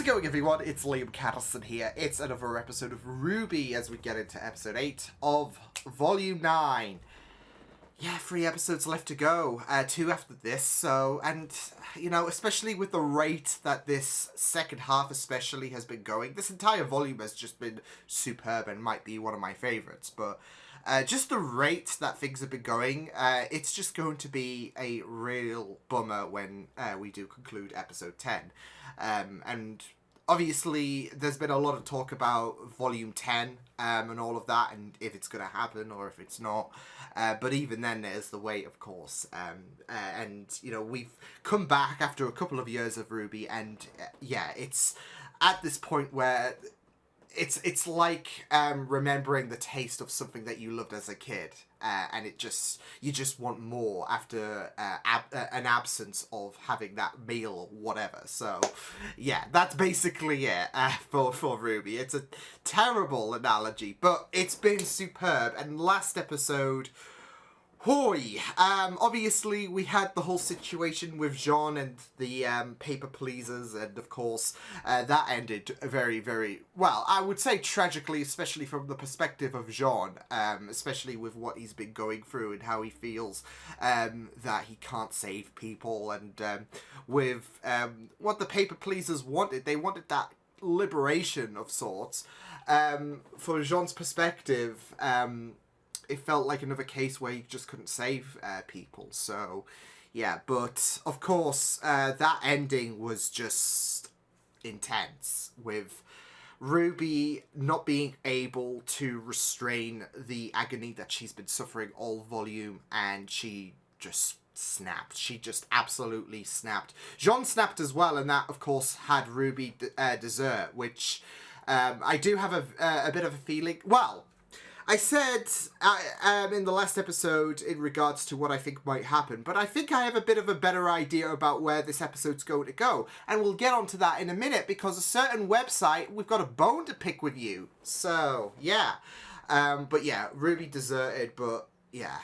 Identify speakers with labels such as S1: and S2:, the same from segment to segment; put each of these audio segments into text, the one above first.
S1: it going, everyone? It's Liam Catterson here. It's another episode of RWBY as we get into episode 8 of Volume 9. Yeah, 3 episodes left to go. 2 after this, so... And, you know, especially with the rate that this second half especially has been going, this entire volume has just been superb and might be one of my favourites, but... just the rate that things have been going, it's just going to be a real bummer when we do conclude episode 10. And obviously there's been a lot of talk about volume 10 and all of that, and if it's going to happen or if it's not. But even then there's the wait, of course. And, you know, we've come back after a couple of years of RWBY, and yeah, it's at this point where... It's like remembering the taste of something that you loved as a kid, and you just want more after an absence of having that meal or whatever. So, yeah, that's basically it for RWBY. It's a terrible analogy, but it's been superb. And last episode... Hoy! Obviously, we had the whole situation with Jean and the paper pleasers, and of course, that ended very, very, well, I would say tragically, especially from the perspective of Jean, especially with what he's been going through and how he feels that he can't save people, and with what the paper pleasers wanted. They wanted that liberation of sorts. For Jean's perspective, it felt like another case where you just couldn't save people. So, yeah. But, of course, that ending was just intense. With RWBY not being able to restrain the agony that she's been suffering all volume. And she just snapped. She just absolutely snapped. Jean snapped as well. And that, of course, had RWBY desert. Which I do have a bit of a feeling... Well... I said in the last episode in regards to what I think might happen, but I think I have a bit of a better idea about where this episode's going to go. And we'll get onto that in a minute, because a certain website, we've got a bone to pick with you. So, yeah. But yeah, RWBY deserted, but yeah.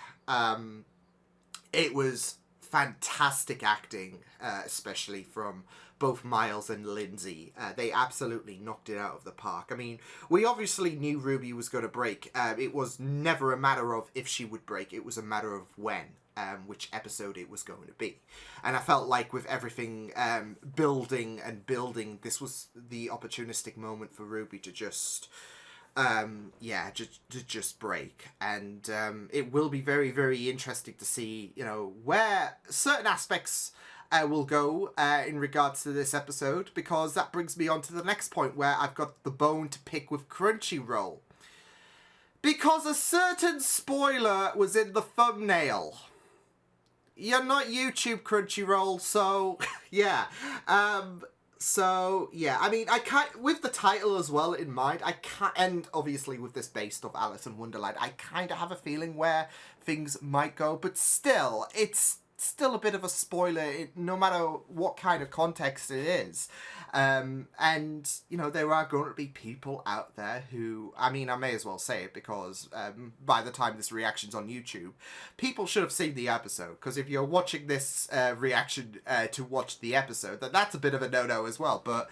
S1: It was fantastic acting, especially from both Miles and Lindsay. They absolutely knocked it out of the park. I mean, we obviously knew RWBY was going to break. It was never a matter of if she would break. It was a matter of when, which episode it was going to be. And I felt like with everything building and building, this was the opportunistic moment for RWBY to just... just break. And it will be very, very interesting to see, you know, where certain aspects will go in regards to this episode, because that brings me on to the next point where I've got the bone to pick with Crunchyroll. Because a certain spoiler was in the thumbnail. You're not YouTube, Crunchyroll, so yeah. So, yeah, I mean, I can't, with the title as well in mind, I can't, and obviously with this based off Alice in Wonderland, I kind of have a feeling where things might go, but still, it's still a bit of a spoiler, no matter what kind of context it is. And, you know, there are going to be people out there who, I mean, I may as well say it, because by the time this reaction's on YouTube, people should have seen the episode, because if you're watching this reaction to watch the episode, then that's a bit of a no-no as well. But,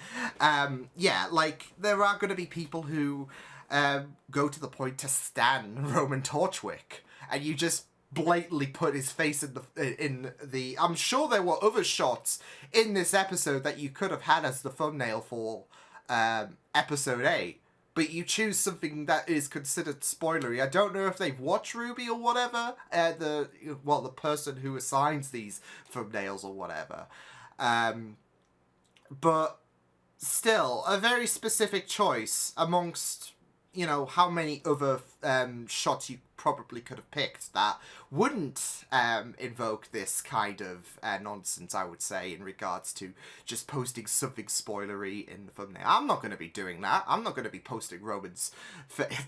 S1: yeah, like, there are going to be people who go to the point to stan Roman Torchwick, and you just blatantly put his face in the I'm sure there were other shots in this episode that you could have had as the thumbnail for episode 8, but you choose something that is considered spoilery. I don't know if they've watched RWBY or whatever, the person who assigns these thumbnails or whatever, but still a very specific choice amongst, you know, how many other shots you probably could have picked that wouldn't invoke this kind of nonsense, I would say, in regards to just posting something spoilery in the thumbnail. I'm not going to be doing that. I'm not going to be posting Roman's...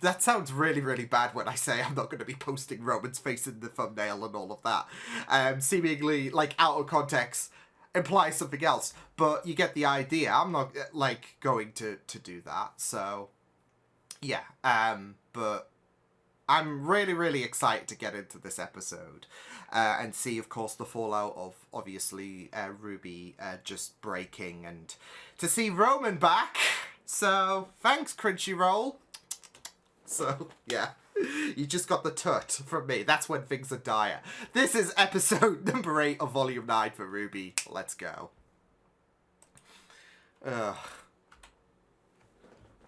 S1: That sounds really, really bad when I say I'm not going to be posting Roman's face in the thumbnail and all of that. Seemingly, like, out of context implies something else, but you get the idea. I'm not, like, going to do that, so... Yeah, but I'm really, really excited to get into this episode and see, of course, the fallout of, obviously, RWBY just breaking and to see Roman back. So, thanks, Crunchyroll. So, yeah. You just got the tut from me. That's when things are dire. This is episode number 8 of Volume 9 for RWBY. Let's go. Ugh.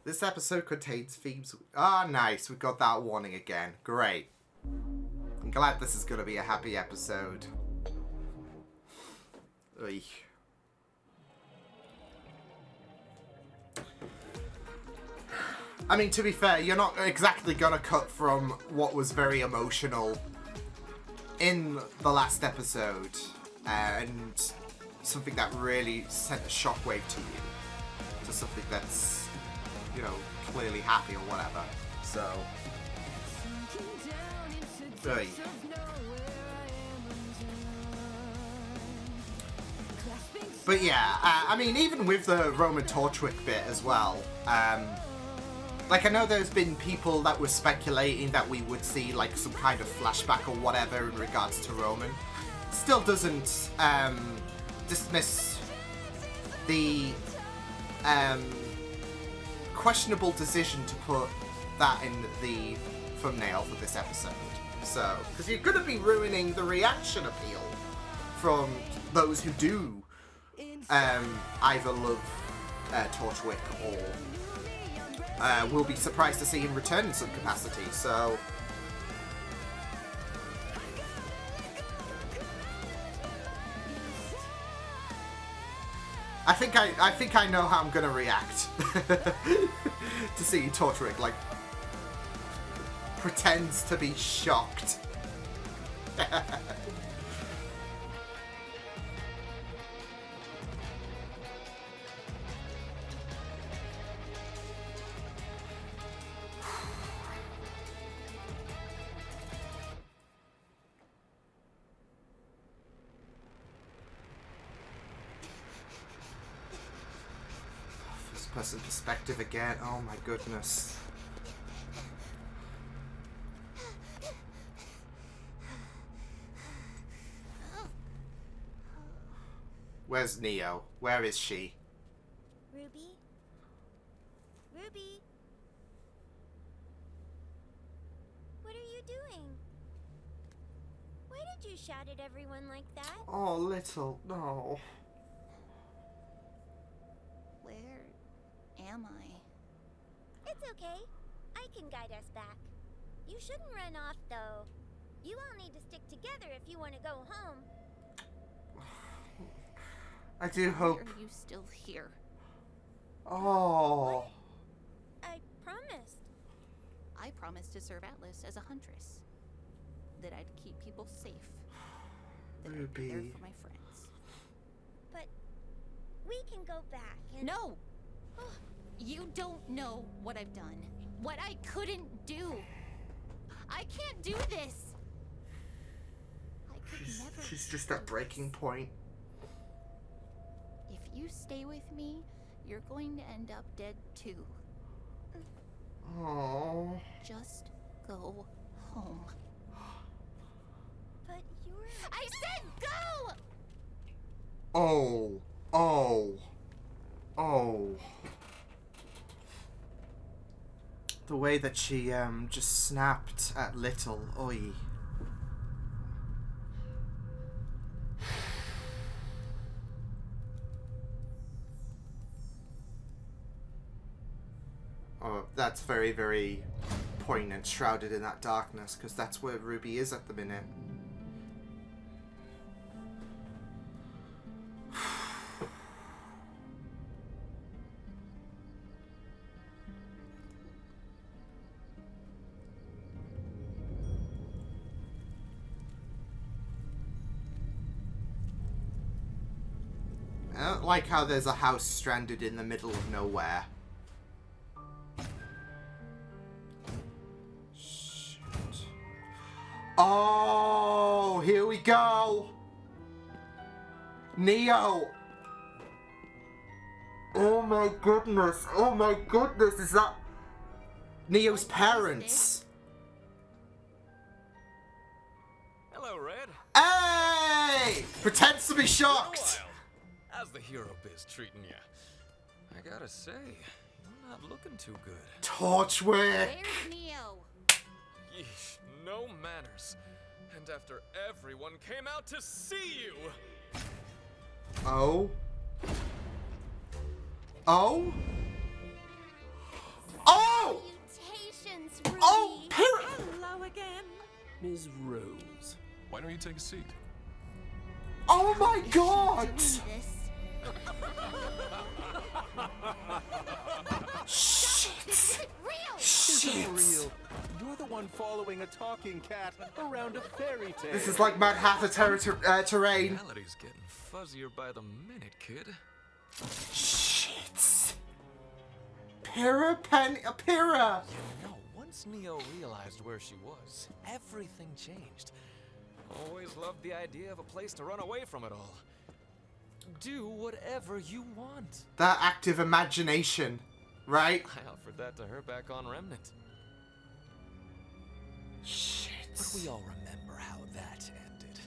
S1: This episode contains themes... Ah, nice. We got that warning again. Great. I'm glad this is going to be a happy episode. Oy. I mean, to be fair, you're not exactly going to cut from what was very emotional in the last episode and something that really sent a shockwave to you to something that's, you know, clearly happy or whatever. So, oy. But yeah, I mean, even with the Roman Torchwick bit as well, like, I know there's been people that were speculating that we would see, like, some kind of flashback or whatever in regards to Roman. Still doesn't dismiss the questionable decision to put that in the thumbnail for this episode. So, because you're going to be ruining the reaction appeal from those who do either love Torchwick or will be surprised to see him return in some capacity. So, I think I know how I'm gonna react to see Torchwick, like, pretends to be shocked. Person perspective again. Oh my goodness. Where's Neo? Where is she?
S2: RWBY? RWBY? What are you doing? Why did you shout at everyone like that?
S1: Oh, little. No.
S2: Where am I? It's okay. I can guide us back. You shouldn't run off, though. You all need to stick together if you want to go home.
S1: I do hope...
S2: Why are you still here?
S1: Oh.
S2: What? I promised. I promised to serve Atlas as a huntress. That I'd keep people safe. That I'd be there for my friends. But we can go back and... No! You don't know what I've done. What I couldn't do. I can't do this. I could never.
S1: She's just at breaking point.
S2: If you stay with me, you're going to end up dead too.
S1: Oh.
S2: Just go home. But you're... I said go!
S1: Oh. Oh. Oh. The way that she just snapped at Little. Oi. Oh, that's very, very poignant, shrouded in that darkness, because that's where RWBY is at the minute. I don't like how there's a house stranded in the middle of nowhere. Shit. Oh, here we go. Neo. Oh my goodness. Oh my goodness. Is that Neo's parents?
S3: Red.
S1: Hey! Pretends to be shocked.
S3: How's the hero biz treating you? I gotta say, you're not looking too good.
S1: Torchwick.
S2: Where's Neo?
S3: Yeesh, no manners. And after everyone came out to see you.
S1: Oh. Oh. Oh!
S2: Salutations, RWBY.
S1: Oh,
S2: Hello again.
S4: Ms. Rose.
S5: Why don't you take a seat?
S1: Oh my god!
S2: Doing this.
S1: Shit!
S2: This isn't real.
S1: Shit!
S4: Real. You're the one following a talking cat around a fairy tale.
S1: This is like Mad Hatter terrain.
S3: Reality's getting fuzzier by the minute, kid.
S1: Shit! Pyrrha!
S3: You know, once Neo realized where she was, everything changed. Always loved the idea of a place to run away from it all. Do whatever you want.
S1: That active imagination, right?
S3: I offered that to her back on Remnant.
S1: Shit.
S4: But we all remember how that ended.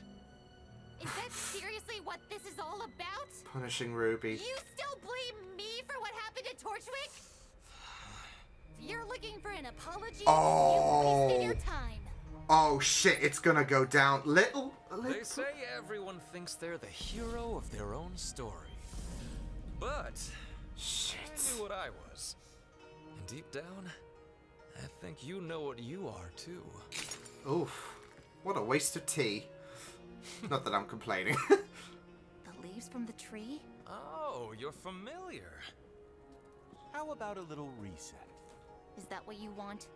S2: Is that seriously what this is all about?
S1: Punishing RWBY.
S2: You still blame me for what happened at Torchwick? If you're looking for an apology,
S1: Oh.
S2: you wasted your time.
S1: Oh shit, it's gonna go down.
S3: They say everyone thinks they're the hero of their own story. But
S1: Shit.
S3: I knew what I was. And deep down, I think you know what you are too.
S1: Oof. What a waste of tea. Not that I'm complaining.
S2: The leaves from the tree?
S3: Oh, you're familiar.
S4: How about a little reset?
S2: Is that what you want?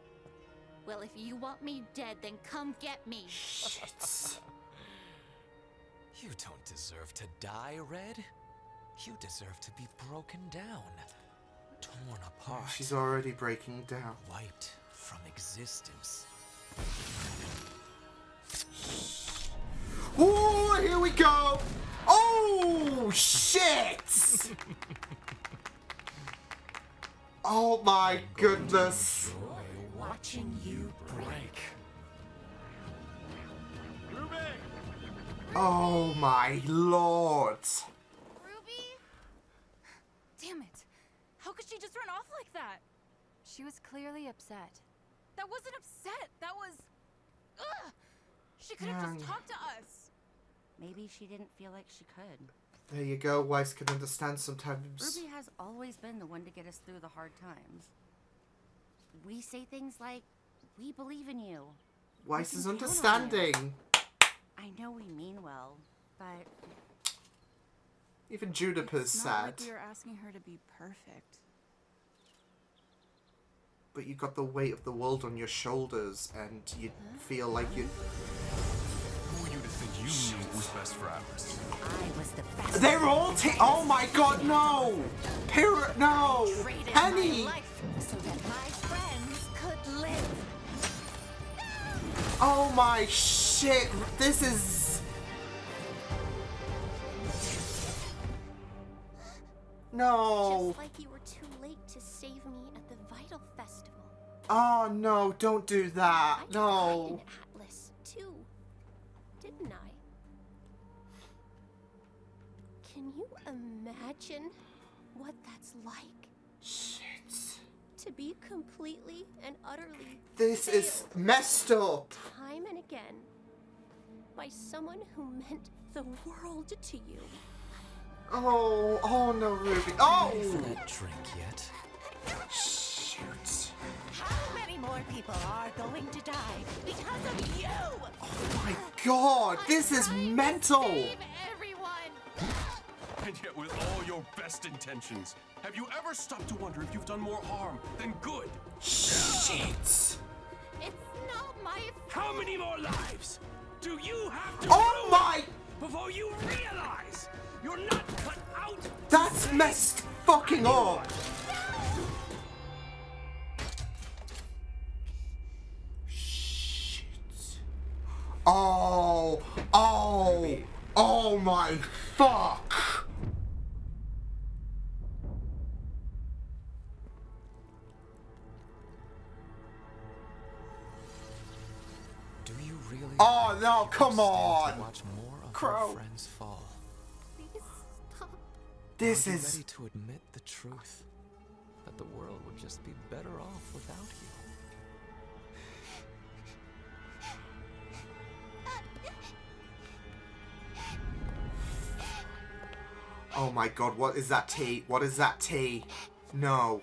S2: Well, if you want me dead, then come get me.
S1: Shit.
S3: You don't deserve to die, Red. You deserve to be broken down, torn apart,
S1: She's already breaking down.
S3: wiped from existence.
S1: Oh, here we go. Oh, shit. Oh my goodness.
S2: Watching you break.
S1: Oh my lord.
S2: RWBY? Damn it. How could she just run off like that?
S6: She was clearly upset.
S2: That wasn't upset. That was... Ugh! She could have just
S1: Yeah.
S2: talked to us.
S6: Maybe she didn't feel like she could.
S1: There you go. Wives can understand sometimes.
S6: RWBY has always been the one to get us through the hard times. We say things like, "We believe in you."
S1: Wives
S6: can
S1: is
S6: count on
S1: understanding.
S6: I know we mean well, but
S1: Even Juniper's
S7: It's
S1: sad.
S7: not like we are asking her to be perfect.
S1: But you got the weight of the world on your shoulders and you feel like you...
S5: Who are you to think you knew what was best for Atlas?
S6: I was the best.
S1: They're all oh my god, no! Pyrrha, no!
S2: Traded
S1: Penny!
S2: my life so that my friends could live.
S1: Oh my shit! This is... No!
S8: Just like you were too late to save me at the Vital Festival.
S1: Oh no, don't do that.
S8: I
S1: No.
S8: tried in Atlas, too. Didn't I? Can you imagine what that's like?
S1: Shit.
S8: To be completely and utterly
S1: This is messed up.
S8: time and again by someone who meant the world to you.
S1: Oh no, RWBY. Oh!
S3: For that drink yet?
S1: Shoot.
S2: How many more people are going to die because of you?
S1: Oh my god, this is mental.
S2: Save everyone.
S5: And yet, with all your best intentions, have you ever stopped to wonder if you've done more harm than good?
S1: Shit.
S2: It's not my
S4: How many more lives do you have to
S1: Oh my...
S4: before you realize you're not cut out?
S1: That's messed fucking up. Shit. Oh my fuck.
S3: Do you really
S1: Oh,
S3: think
S1: no,
S3: you
S1: come
S3: can stand
S1: on.
S3: to watch more of
S1: Crow.
S3: your friends fall?
S2: Please stop.
S1: This
S3: Are you
S1: is...
S3: ready to admit the truth? That the world would just be better off without you?
S1: Oh my god, what is that tea? What is that tea? No.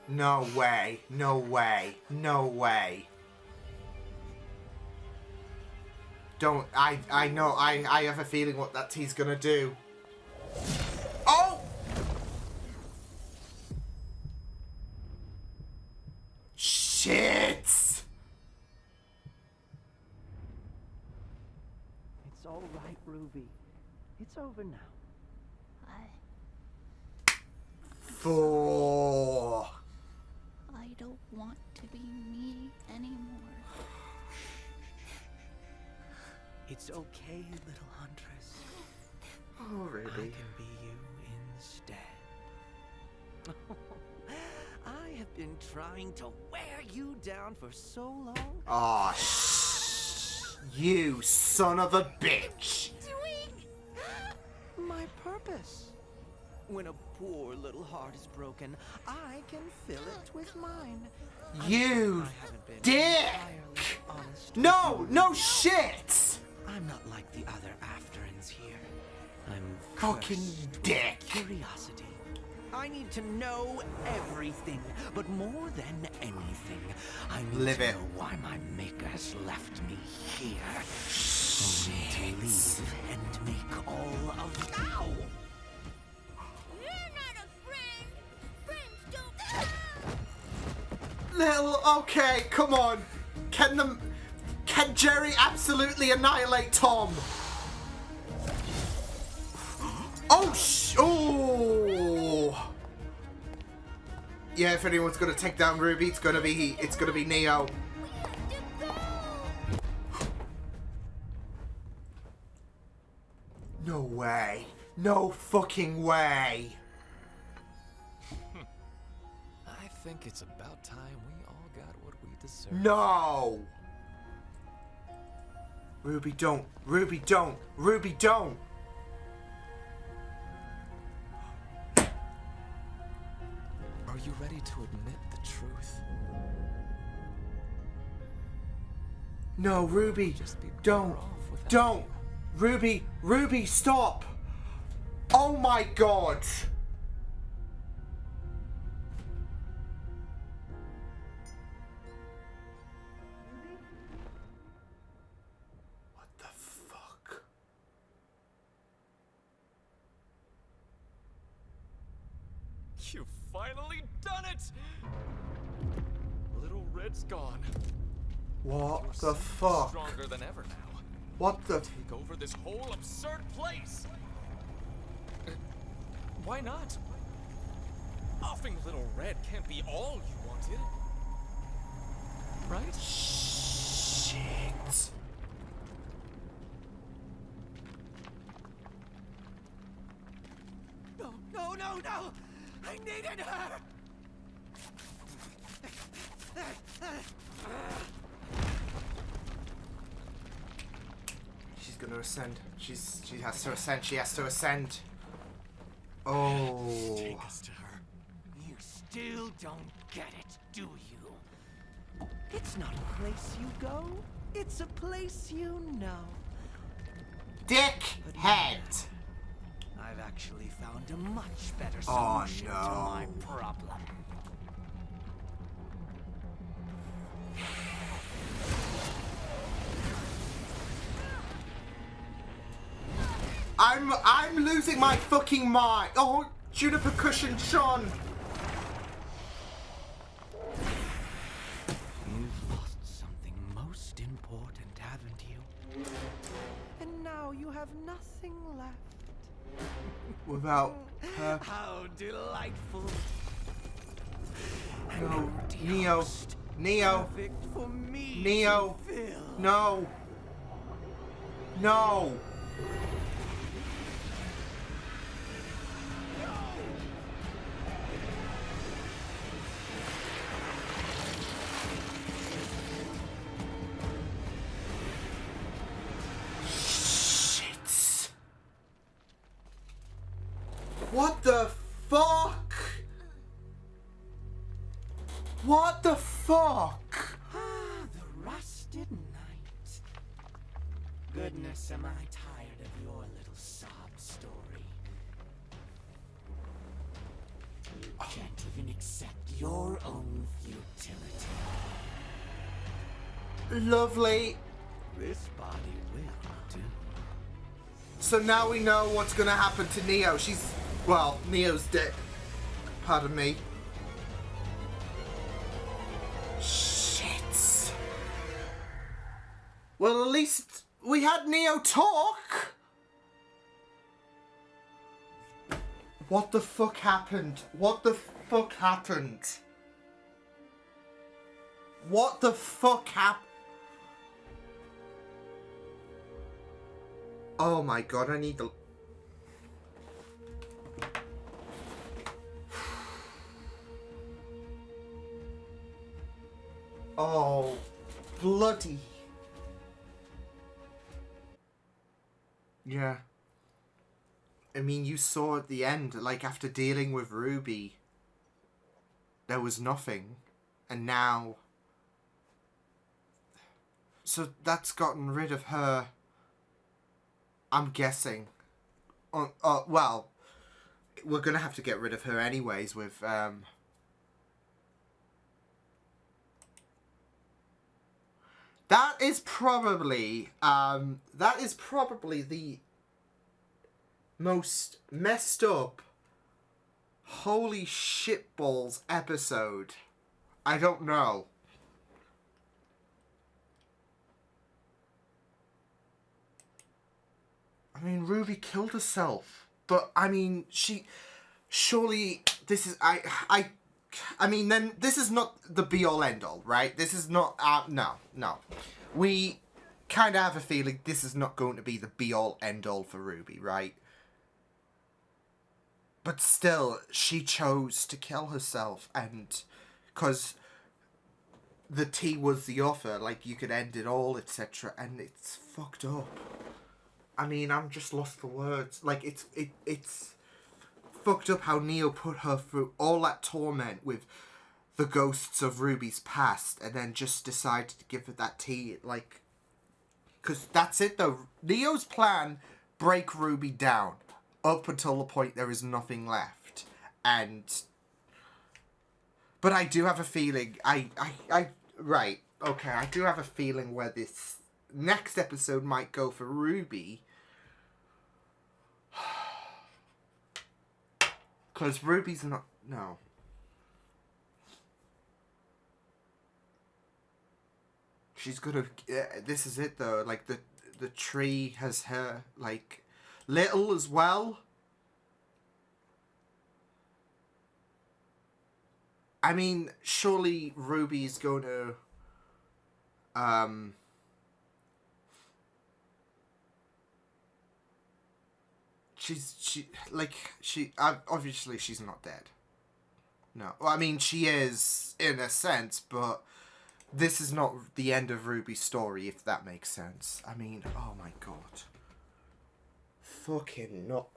S1: No way. No way. No way. Don't... I know. I have a feeling what that tea's gonna do. Oh! Shit!
S4: It's all right, Ruby. It's over now.
S2: I don't want to be me anymore.
S4: It's okay, little huntress.
S1: Oh,
S4: I
S1: really?
S4: can be you instead. I have been trying to wear you down for so long.
S1: Oh, you son of a bitch!
S4: My purpose. When a poor little heart is broken, I can fill it with mine.
S1: You
S4: I haven't been
S1: dick!
S4: entirely honest with
S1: No,
S4: you.
S1: no shit!
S4: I'm not like the other Afterans here. I'm
S1: Fucking
S4: cursed with
S1: dick.
S4: Curiosity. I need to know everything, but more than anything, I need
S1: Live
S4: to
S1: it.
S4: know why my maker has left me here. Only to leave and make all of now.
S2: You're not a friend. Friends don't.
S1: Little, okay, come on. Can Jerry absolutely annihilate Tom? Oh, oh. Yeah, if anyone's gonna take down Ruby, it's gonna be Neo. No way. No fucking way.
S3: I think it's about time we all got what we deserve.
S1: No. Ruby, don't. Ruby, don't. Ruby, don't.
S3: Are you ready to admit the truth?
S1: No, Ruby,
S3: Just be
S1: don't.
S3: better off without
S1: Don't.
S3: you.
S1: Ruby, stop. Oh my god. What the fuck?
S3: You've finally done it! Little Red's gone.
S1: What
S3: Your
S1: the
S3: son is
S1: fuck?
S3: Stronger than ever now.
S1: What the...
S3: Take over this whole absurd place. Why not? Offing Little Red can't be all you wanted. Right?
S1: Shit.
S4: No, no, no, no! I needed her!
S1: She's gonna ascend. She has to ascend. She has to ascend. Oh.
S4: Take us to her. You still don't get it, do you? It's not a place you go. It's a place you know.
S1: Dickhead.
S4: I've actually found a much better
S1: Oh,
S4: solution to
S1: no.
S4: my problem.
S1: I'm losing my fucking mind. Oh, Juniper Cushion Sean.
S4: You've lost something most important, haven't you? And now you have nothing left.
S1: Without her.
S4: How delightful.
S1: No.
S4: An empty
S1: Neo.
S4: host,
S1: Neo.
S4: perfect for me
S1: Neo.
S4: to fill.
S1: No. No. What the fuck? What the fuck?
S4: Ah, the rusted knight. Goodness, am I tired of your little sob story. You can't even accept your own futility.
S1: Lovely.
S4: This body will do.
S1: So now we know what's gonna happen to Neo. Well, Neo's dead. Pardon me. Shit. Well, at least we had Neo talk. What the fuck happened? What the fuck happened? What the fuck happened? Oh my god, I need the... Oh, bloody... Yeah. I mean, you saw at the end, like, after dealing with RWBY, there was nothing. And now... So that's gotten rid of her... I'm guessing. Well, we're gonna have to get rid of her anyways with, That is probably the most messed up holy shitballs episode. I don't know. I mean, RWBY killed herself, but I mean, surely this is, I mean, then this is not the be-all end-all, right? This is not, no. We kind of have a feeling this is not going to be the be-all end-all for RWBY, right? But still, she chose to kill herself, and because the tea was the offer, like, you could end it all, etc., and it's fucked up. I mean, I'm just lost for words. Like, it's fucked up how Neo put her through all that torment with the ghosts of RWBY's past, and then just decided to give her that tea, like... Because that's it, though. Neo's plan, break RWBY down, up until the point there is nothing left. And... But I do have a feeling, right, okay, I do have a feeling where this next episode might go for RWBY. Because RWBY's not... No. She's gonna... this is it, though. Like, the tree has her, like, little as well. I mean, surely RWBY's going to... obviously she's not dead. No. Well, I mean, she is, in a sense, but this is not the end of RWBY's story, if that makes sense. I mean, oh my god. Fucking not.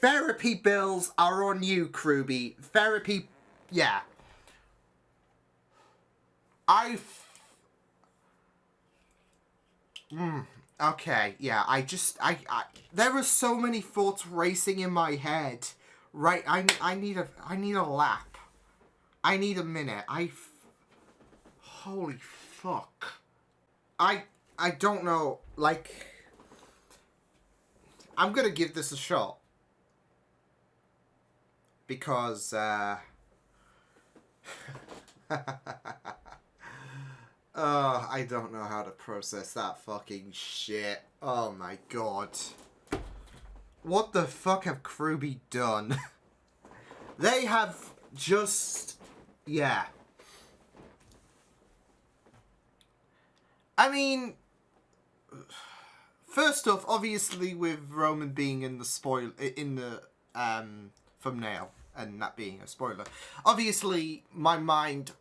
S1: Therapy bills are on you, CRWBY. Therapy, yeah. Okay, yeah, I there are so many thoughts racing in my head. Right, I need a lap. I need a minute. Holy fuck. I don't know, like, I'm gonna give this a shot. Because, I don't know how to process that fucking shit. Oh my god. What the fuck have CRWBY done? They have just... Yeah. I mean... First off, obviously with Roman being in the thumbnail, and that being a spoiler, obviously my mind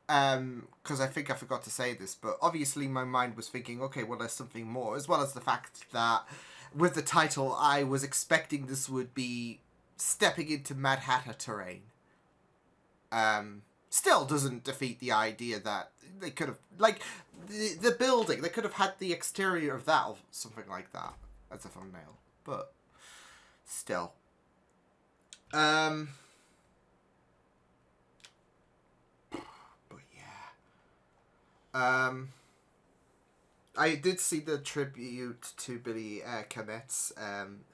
S1: because I think I forgot to say this, but obviously my mind was thinking, okay, well, there's something more, as well as the fact that with the title, I was expecting this would be stepping into Mad Hatter terrain. Still doesn't defeat the idea that they could have, like, the building, they could have had the exterior of that or something like that as a thumbnail, but still. But yeah. I did see the tribute to Billy Kametz,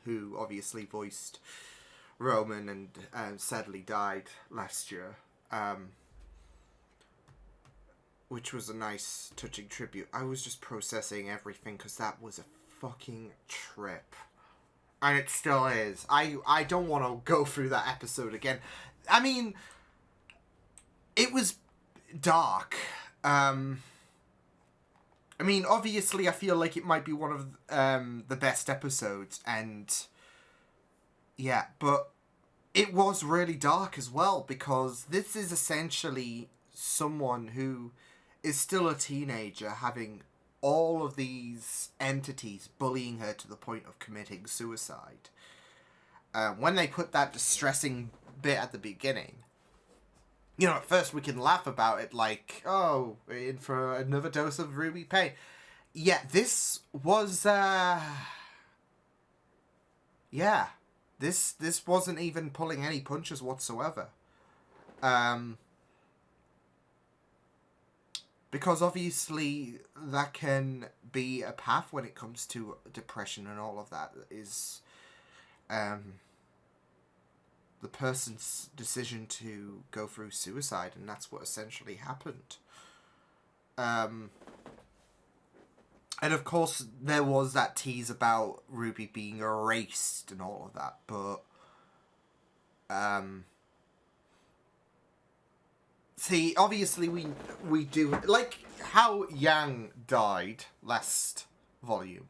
S1: who obviously voiced Roman and sadly died last year. Which was a nice, touching tribute. I was just processing everything because that was a fucking trip. And it still is. I don't want to go through that episode again. I mean, it was dark. I mean, obviously, I feel like it might be one of the best episodes, and yeah, but it was really dark as well, because this is essentially someone who is still a teenager having all of these entities bullying her to the point of committing suicide. When they put that distressing bit at the beginning, you know, at first we can laugh about it like, oh, we're in for another dose of RWBY pain. Yeah, this was, yeah, this wasn't even pulling any punches whatsoever. Because obviously that can be a path when it comes to depression and all of that, is the person's decision to go through suicide, and that's what essentially happened. And of course there was that tease about RWBY being erased and all of that, but see, obviously we do, like how Yang died last volume,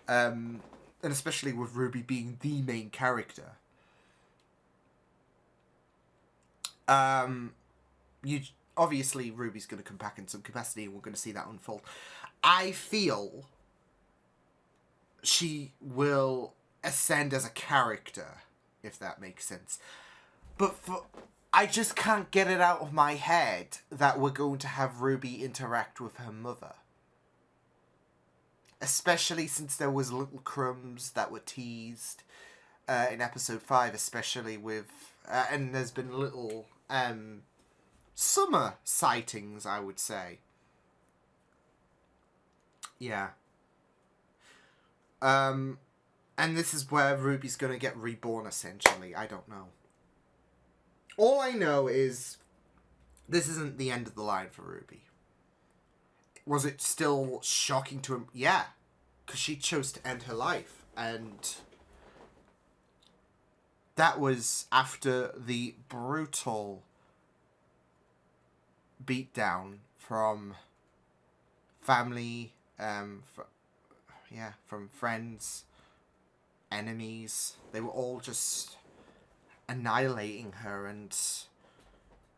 S1: and especially with RWBY being the main character. Obviously RWBY's going to come back in some capacity, and we're going to see that unfold. I feel she will ascend as a character, if that makes sense. But I just can't get it out of my head that we're going to have RWBY interact with her mother. Especially since there was little crumbs that were teased in episode 5, especially with... and there's been little summer sightings, I would say. Yeah. And this is where RWBY's going to get reborn, essentially. I don't know. All I know is this isn't the end of the line for RWBY. Was it still shocking to him? Yeah. Because she chose to end her life. And that was after the brutal beatdown from family, from friends, enemies. They were all just annihilating her, and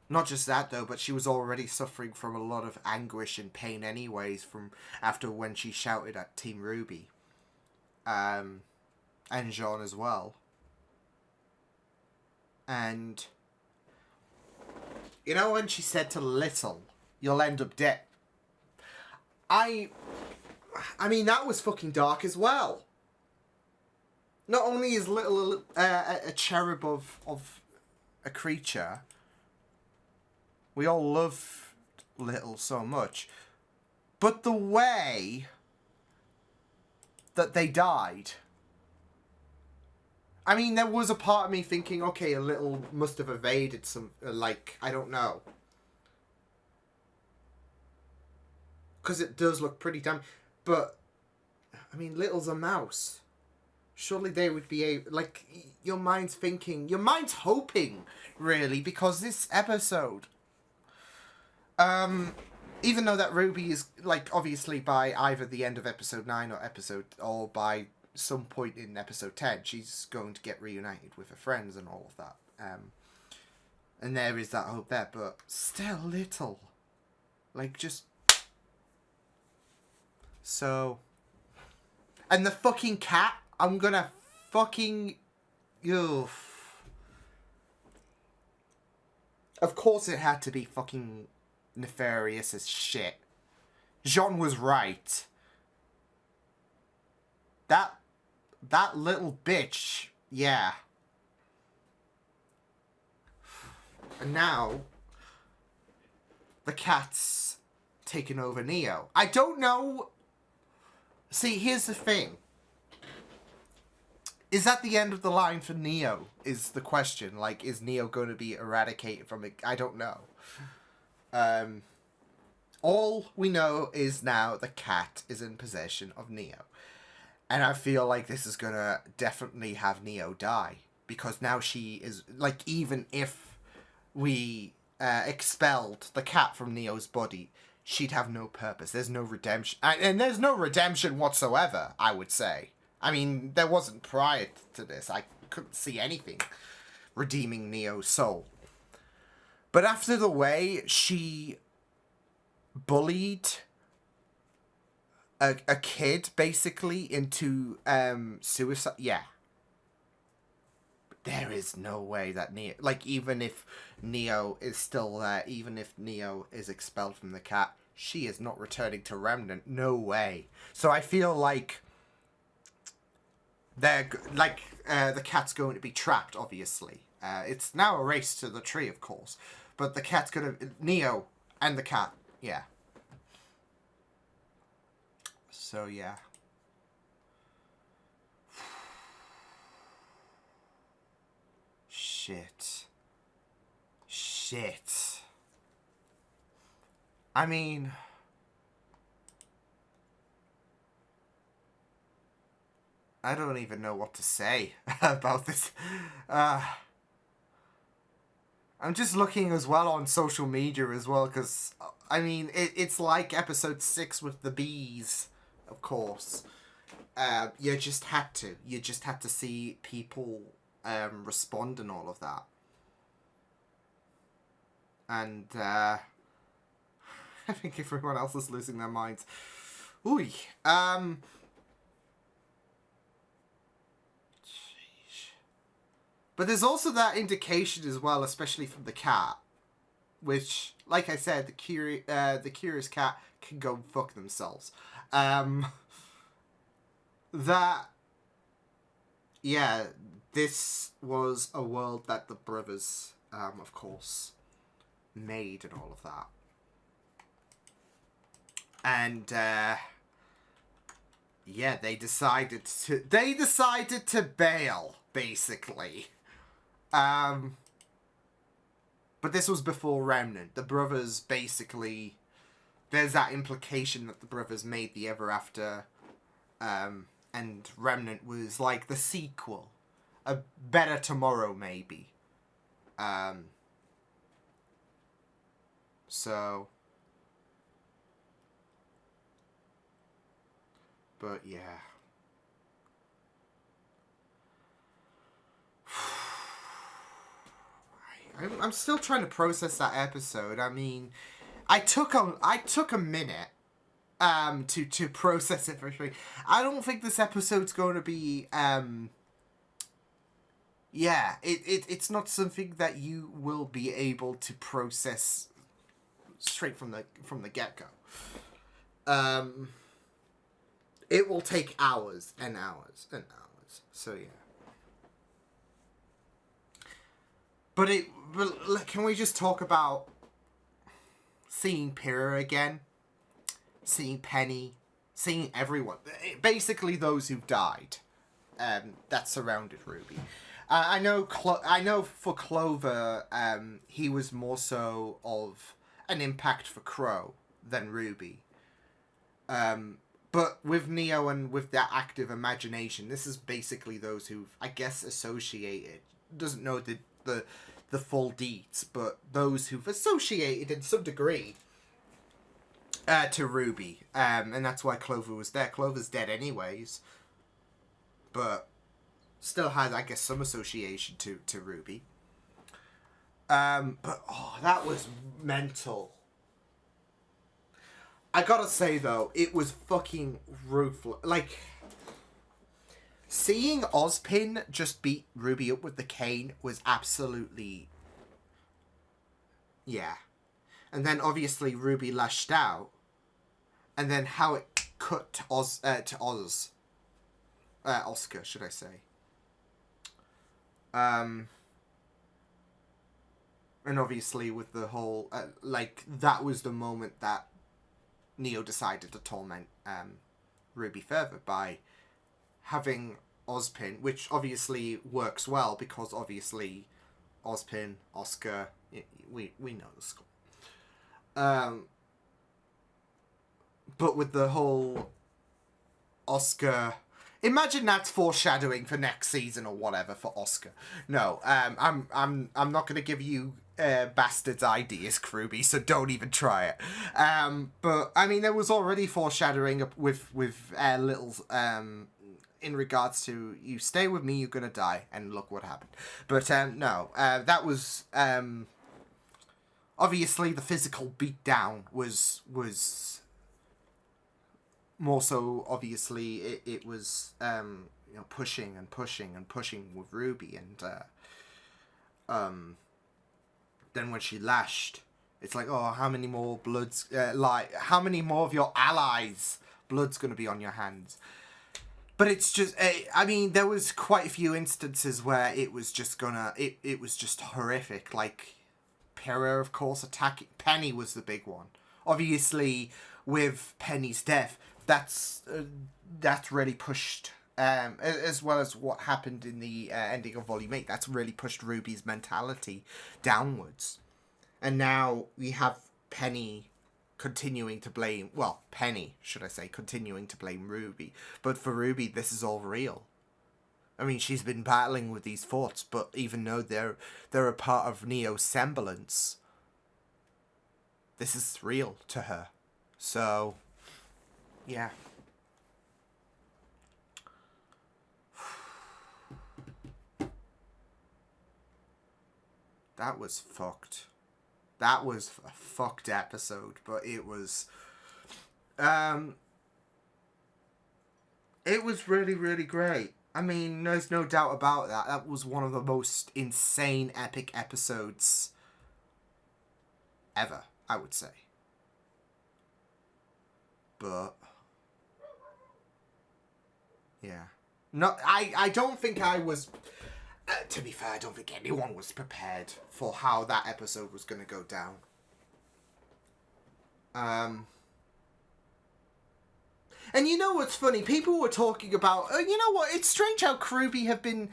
S1: not just that though, but she was already suffering from a lot of anguish and pain anyways from after when she shouted at Team RWBY, and Jean as well. And you know when she said to Little, "You'll end up dead." I mean, that was fucking dark as well. Not only is Little a cherub of a creature, we all love Little so much, but the way that they died, I mean, there was a part of me thinking, okay, a Little must have evaded some, like, I don't know. Because it does look pretty damn... But, I mean, Little's a mouse. Surely they would be able... Like, your mind's thinking... Your mind's hoping, really, because this episode... even though that RWBY is, like, obviously by either the end of episode 9 or by some point in episode 10, she's going to get reunited with her friends and all of that. And there is that hope there, but still Little. Like, just... So... And the fucking cat, I'm gonna fucking... Ugh. Of course it had to be fucking nefarious as shit. Jean was right. That little bitch, yeah. And now, the cat's taken over Neo. I don't know... See, here's the thing. Is that the end of the line for Neo, is the question. Like, is Neo going to be eradicated from it? I don't know. All we know is now the cat is in possession of Neo. And I feel like this is going to definitely have Neo die. Because now she is... Like, even if we expelled the cat from Neo's body, she'd have no purpose. There's no redemption. And there's no redemption whatsoever, I would say. I mean, there wasn't prior to this. I couldn't see anything redeeming Neo's soul. But after the way she bullied a kid, basically, into suicide... Yeah. There is no way that Neo... Like, even if Neo is still there, even if Neo is expelled from the cat, she is not returning to Remnant. No way. So I feel like... the cat's going to be trapped, obviously. It's now a race to the tree, of course. But the cat's gonna... Neo and the cat, yeah. So, yeah. Shit. I mean... I don't even know what to say about this. I'm just looking as well on social media as well, because, I mean, it's like episode 6 with the bees, of course. You just had to. You just had to see people respond and all of that. And, I think everyone else is losing their minds. Ooh. But there's also that indication as well, especially from the cat, which, like I said, the curious cat can go and fuck themselves. That, yeah, this was a world that the brothers, of course, made and all of that. And, yeah, they decided to bail, basically. But this was before Remnant. The brothers basically... There's that implication that the brothers made the Ever After, and Remnant was like the sequel. A better tomorrow, maybe. So... But, yeah. I'm still trying to process that episode. I mean, I took a minute to process it for sure. I don't think this episode's going to be yeah, it's not something that you will be able to process straight from the get-go. It will take hours and hours and hours. So yeah. But can we just talk about seeing Pyrrha again? Seeing Penny? Seeing everyone? Basically those who've died that surrounded Ruby. I know for Clover, he was more so of an impact for Crow than Ruby. But with Neo and with that active imagination, this is basically those who've, I guess, associated. Doesn't know the full deeds, but those who've associated in some degree to Ruby. And that's why Clover was there. Clover's dead anyways. But still has, I guess, some association to Ruby. But, oh, that was mental. I gotta say, though, it was fucking ruthless. Like, seeing Ozpin just beat Ruby up with the cane was absolutely... Yeah. And then, obviously, Ruby lashed out. And then how it cut to Oscar, should I say. And obviously with the whole, like, that was the moment that Neo decided to torment Ruby further by having Ozpin, which obviously works well because obviously Ozpin, Oscar, we know the score. But with the whole Oscar, imagine that's foreshadowing for next season or whatever for Oscar. No, I'm not gonna give you bastards ideas, CRWBY, so don't even try it. But I mean, there was already foreshadowing with little in regards to you stay with me, you're gonna die, and look what happened. But no, that was obviously the physical beatdown was more so. Obviously, it was you know, pushing and pushing and pushing with Ruby, and then when she lashed, it's like, oh, how many more bloods? Like, how many more of your allies' blood's gonna be on your hands? But it's just, I mean, there was quite a few instances where it was just gonna, it was just horrific. Like, Pyrrha, of course, attacking. Penny was the big one. Obviously, with Penny's death, that's really pushed, as well as what happened in the ending of Volume 8, that's really pushed Ruby's mentality downwards. And now we have Penny continuing to blame, well, Penny, should I say, continuing to blame Ruby. But for Ruby, this is all real. I mean, she's been battling with these thoughts, but even though they're a part of Neo's semblance, this is real to her. So, yeah. That was fucked. That was a fucked episode, but it was really, really great. I mean, there's no doubt about that. That was one of the most insane, epic episodes ever, I would say. But yeah. No, I don't think I was... to be fair, I don't think anyone was prepared for how that episode was going to go down. And you know what's funny? People were talking about... you know what? It's strange how CRWBY have been...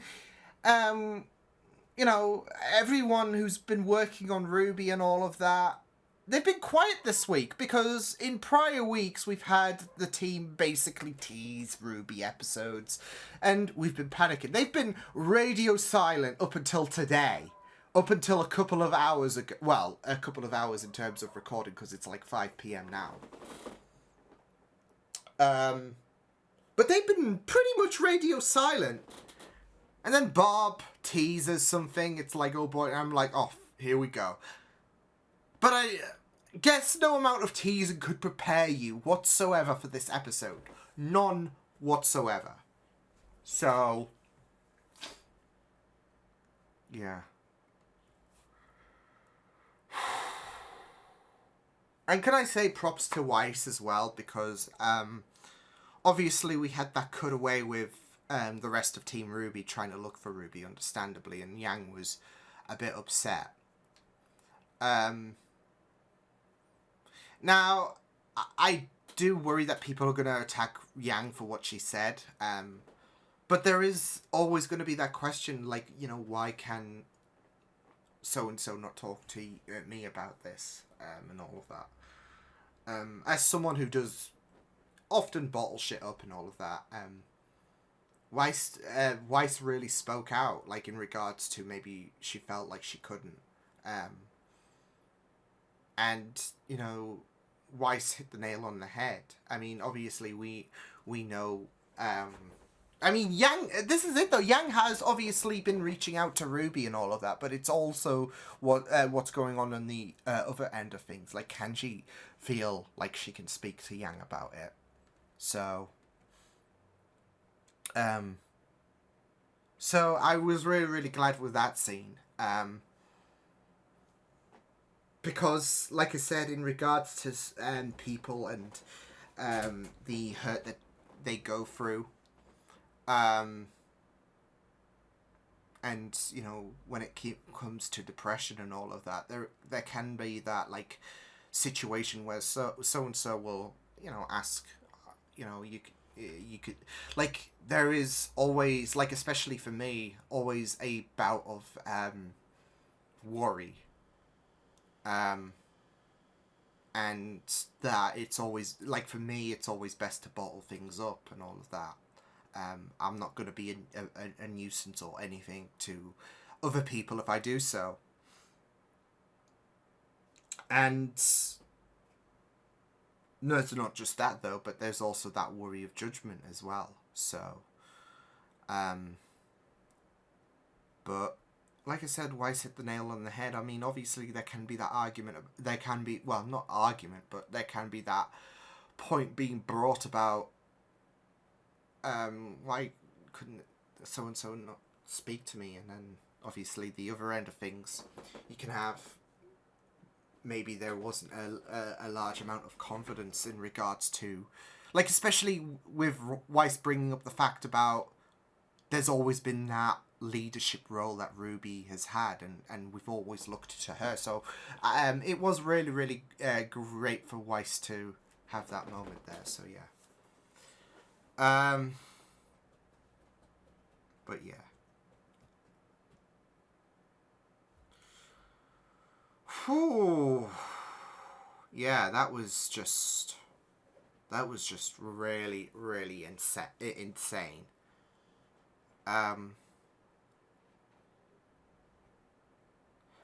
S1: you know, everyone who's been working on RWBY and all of that, they've been quiet this week because in prior weeks we've had the team basically tease RWBY episodes and we've been panicking. They've been radio silent up until today. Up until a couple of hours ago. Well, a couple of hours in terms of recording because it's like 5 p.m. now. But they've been pretty much radio silent. And then Bob teases something. It's like, oh boy. And I'm like, oh, here we go. But I guess no amount of teasing could prepare you whatsoever for this episode. None whatsoever. So, yeah. And can I say props to Weiss as well, because obviously we had that cutaway with the rest of Team RWBY trying to look for Ruby, understandably, and Yang was a bit upset. Now, I do worry that people are going to attack Yang for what she said, but there is always going to be that question, like, you know, why can so-and-so not talk to me about this, and all of that. As someone who does often bottle shit up and all of that, Weiss really spoke out, like, in regards to maybe she felt like she couldn't. And, you know, Weiss hit the nail on the head. I mean, obviously we know I mean, Yang, this is it though, Yang has obviously been reaching out to RWBY and all of that, but it's also what's going on the other end of things. Like, can she feel like she can speak to Yang about it? So, so I was really, really glad with that scene. Because, like I said, in regards to people and the hurt that they go through, and, you know, when it comes to depression and all of that, there can be that, like, situation where so-and-so will, you know, ask, you know, you could, like, there is always, like, especially for me, always a bout of worry. And that it's always, like, for me, it's always best to bottle things up and all of that. I'm not going to be a nuisance or anything to other people if I do so. And no, it's not just that though, but there's also that worry of judgment as well. So, but like I said, Weiss hit the nail on the head. I mean, obviously there can be that argument. There can be, well, not argument, but there can be that point being brought about, why couldn't so-and-so not speak to me? And then obviously the other end of things, you can have, maybe there wasn't a large amount of confidence in regards to, like, especially with Weiss bringing up the fact about there's always been that leadership role that RWBY has had, and we've always looked to her. So it was really, really great for Weiss to have that moment there. So yeah. But yeah. Whew. Yeah, that was just really, really insane.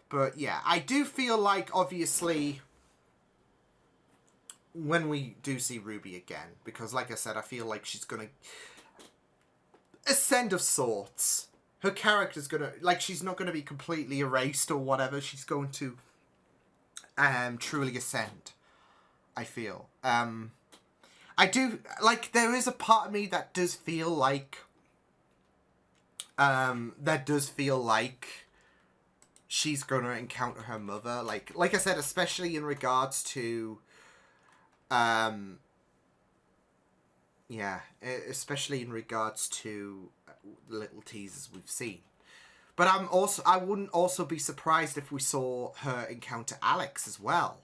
S1: But yeah, I do feel like, obviously, when we do see RWBY again, because like I said, I feel like she's gonna ascend of sorts. Her character's gonna, like, she's not gonna be completely erased or whatever. She's going to truly ascend, I feel. I do, like, there is a part of me that does feel like she's gonna encounter her mother, like I said, especially in regards to especially in regards to little teasers we've seen. But I wouldn't also be surprised if we saw her encounter Alex as well.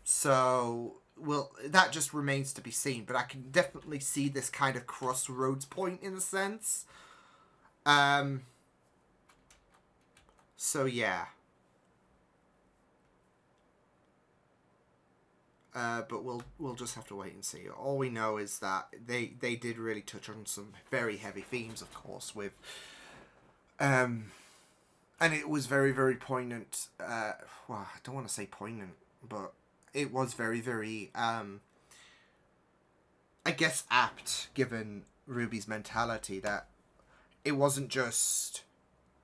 S1: So, well, that just remains to be seen. But I can definitely see this kind of crossroads point in a sense. So yeah. But we'll just have to wait and see. All we know is that they did really touch on some very heavy themes, of course, with and it was very, very poignant. Well, I don't want to say poignant, but it was very, very I guess apt, given RWBY's mentality, that it wasn't just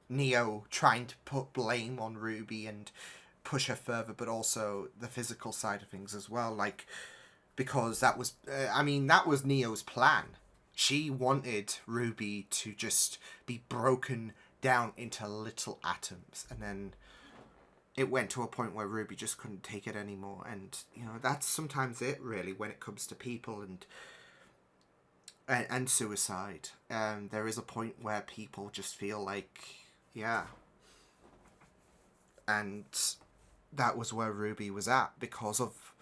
S1: Neo trying to put blame on RWBY and push her further, but also the physical side of things as well. Like, because that was, that was Neo's plan. She wanted RWBY to just be broken down into little atoms, and then it went to a point where RWBY just couldn't take it anymore. And, you know, that's sometimes it, really, when it comes to people and suicide. There is a point where people just feel like, yeah. And that was where RWBY was at, because of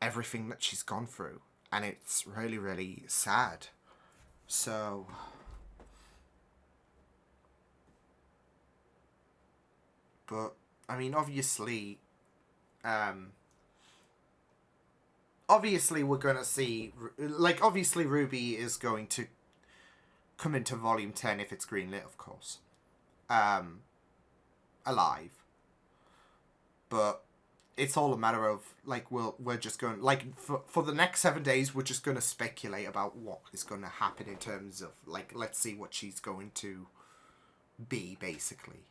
S1: everything that she's gone through. And it's really, really sad. So, but, I mean, obviously we're going to see, like, obviously RWBY is going to come into Volume 10 if it's greenlit, of course. Alive. But it's all a matter of, like, we're just going, like, for the next 7 days, we're just going to speculate about what is going to happen in terms of, like, let's see what she's going to be, basically.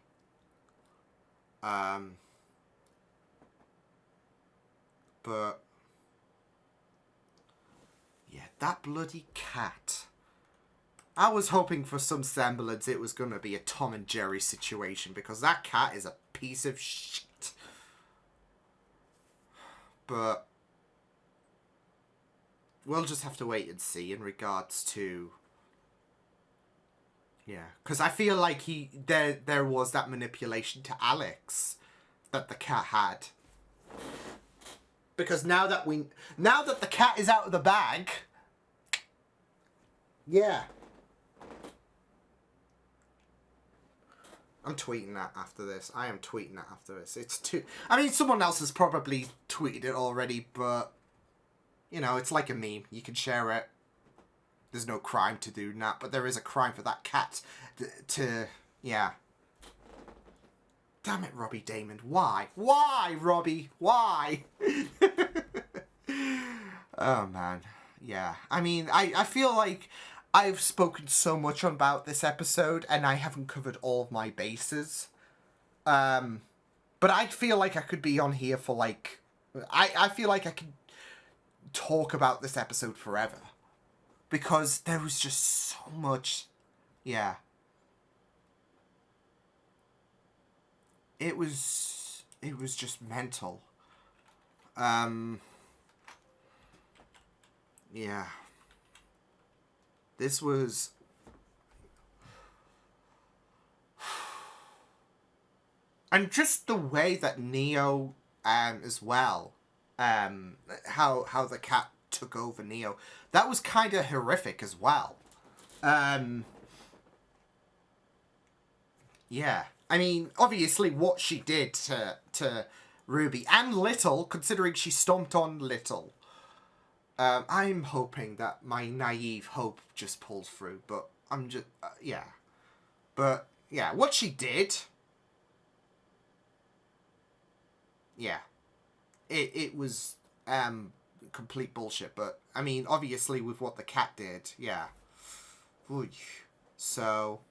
S1: But yeah, that bloody cat. I was hoping for some semblance it was going to be a Tom and Jerry situation, because that cat is a piece of shit. But we'll just have to wait and see in regards to... Yeah, because I feel like there was that manipulation to Alex that the cat had. Because now that the cat is out of the bag, yeah. I'm tweeting that after this. I am tweeting that after this. It's too... I mean, someone else has probably tweeted it already, but, you know, it's like a meme. You can share it. There's no crime to do that, but there is a crime for that cat to yeah. Damn it, Robbie Damon. Why? Why, Robbie? Why? Oh, man. Yeah. I mean, I feel like I've spoken so much about this episode, and I haven't covered all of my bases. But I feel like I could be on here for, like... I feel like I could talk about this episode forever. Because there was just so much... Yeah. It was just mental. Yeah. This was... And just the way that Neo, as well, how the cat took over Neo, that was kind of horrific as well. Yeah. I mean, obviously what she did to Ruby and Little, considering she stomped on Little. I'm hoping that my naive hope just pulls through, but I'm just, yeah. But, yeah, what she did, yeah, it was, complete bullshit, but, I mean, obviously with what the cat did, yeah. Ooh. So...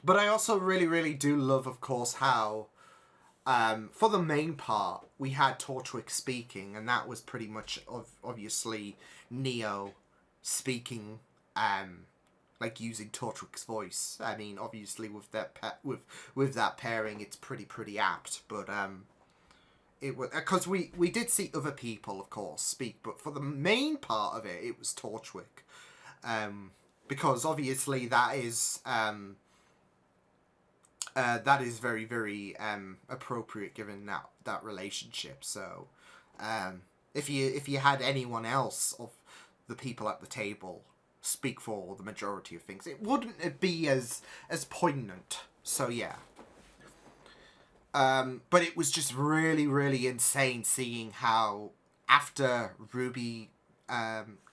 S1: But I also really, really do love, of course, how, for the main part, we had Torchwick speaking, and that was pretty much, obviously, Neo speaking, like, using Torchwick's voice. I mean, obviously, with that with that pairing, it's pretty apt, but, it was, because we did see other people, of course, speak, but for the main part of it, it was Torchwick. Because, obviously, that is very, very appropriate given that relationship. So, if you had anyone else of the people at the table speak for the majority of things, it wouldn't be as poignant. So yeah. But it was just really, really insane seeing how after Ruby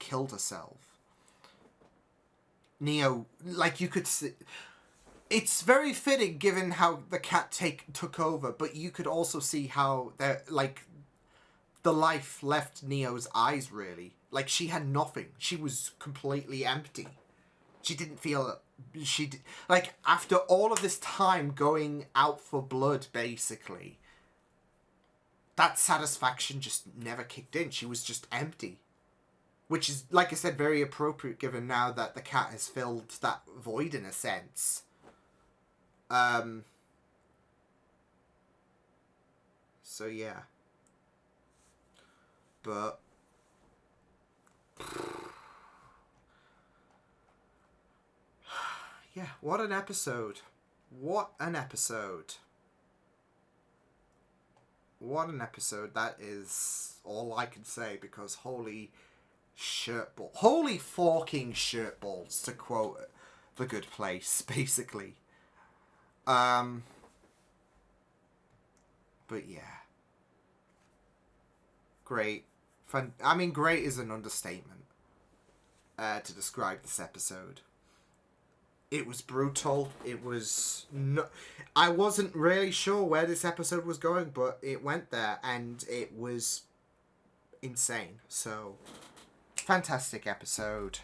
S1: killed herself, Neo, like, you could see. It's very fitting given how the cat took over, but you could also see how the life left Neo's eyes, really. Like, she had nothing. She was completely empty. She didn't feel... like, after all of this time going out for blood, basically, that satisfaction just never kicked in. She was just empty. Which is, like I said, very appropriate given now that the cat has filled that void in a sense. So yeah. But yeah, what an episode. What an episode. What an episode. That is all I can say, because holy shirtball. Holy forking shirtballs, to quote The Good Place, basically. But yeah. Great. I mean, great is an understatement to describe this episode. It was brutal. It was no. I wasn't really sure where this episode was going, but it went there, and it was insane. So, fantastic episode.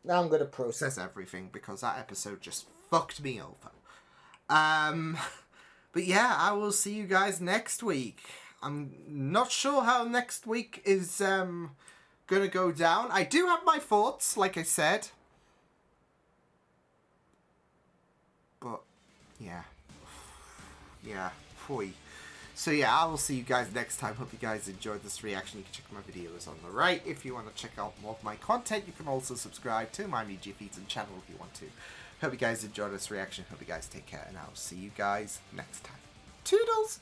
S1: Now I'm gonna process everything because that episode just fucked me over. But yeah, I will see you guys next week. I'm not sure how next week is gonna go down. I do have my thoughts, like I said. But yeah. Yeah. Phew. So yeah, I will see you guys next time. Hope you guys enjoyed this reaction. You can check my videos on the right. If you want to check out more of my content, you can also subscribe to my media feeds and channel if you want to. Hope you guys enjoyed this reaction. Hope you guys take care, and I will see you guys next time. Toodles!